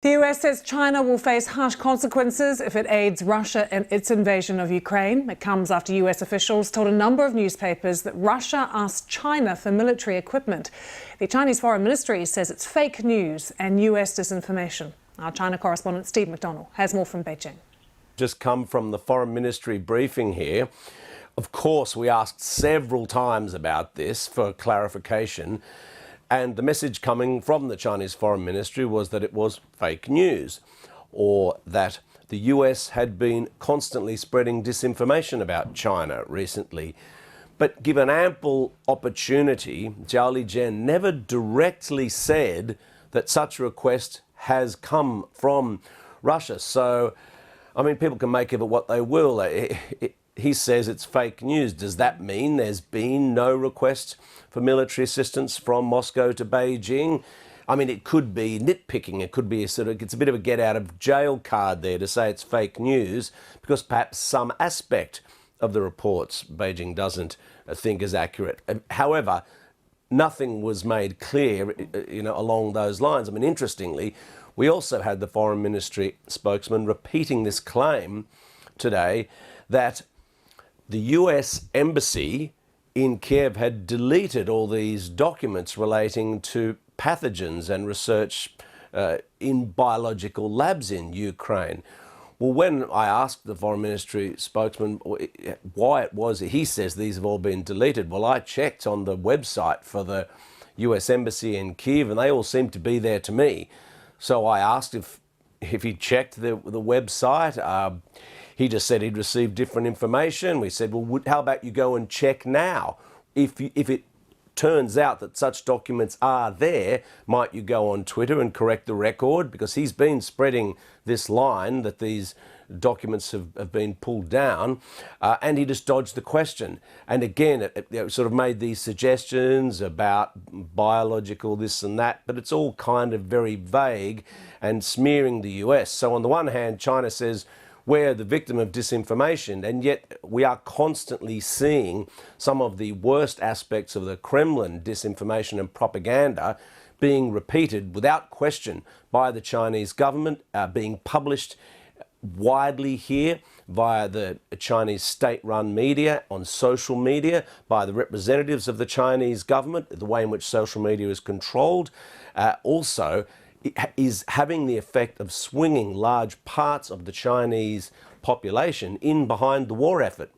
The US says China will face harsh consequences if it aids Russia in its invasion of Ukraine. It comes after US officials told a number of newspapers that Russia asked China for military equipment. The Chinese Foreign Ministry says it's fake news and US disinformation. Our China correspondent Steve McDonnell has more from Beijing. Just come from the Foreign Ministry briefing here. Of course, we asked several times about this for clarification. And the message coming from the Chinese Foreign Ministry was that it was fake news, or that the US had been constantly spreading disinformation about China recently. But given ample opportunity, Zhao Lijian never directly said that such a request has come from Russia. So, I mean, people can make of it what they will. He says it's fake news. Does that mean there's been no request for military assistance from Moscow to Beijing? I mean, it could be nitpicking. It could be it's a bit of a get out of jail card there to say it's fake news because perhaps some aspect of the reports Beijing doesn't think is accurate. However, nothing was made clear, along those lines. I mean, interestingly, we also had the Foreign Ministry spokesman repeating this claim today that the US Embassy in Kiev had deleted all these documents relating to pathogens and research in biological labs in Ukraine. Well, when I asked the Foreign Ministry spokesman why it was, he says these have all been deleted. Well, I checked on the website for the US Embassy in Kiev and they all seem to be there to me. So I asked if he checked the website. He just said he'd received different information. We said, well, how about you go and check now? If it turns out that such documents are there, might you go on Twitter and correct the record? Because he's been spreading this line that these documents have been pulled down, and he just dodged the question. And again, it sort of made these suggestions about biological this and that, but it's all kind of very vague and smearing the US. So on the one hand, China says, we're the victim of disinformation, and yet we are constantly seeing some of the worst aspects of the Kremlin disinformation and propaganda being repeated without question by the Chinese government, being published widely here via the Chinese state-run media, on social media, by the representatives of the Chinese government, the way in which social media is controlled. Also, it is having the effect of swinging large parts of the Chinese population in behind the war effort.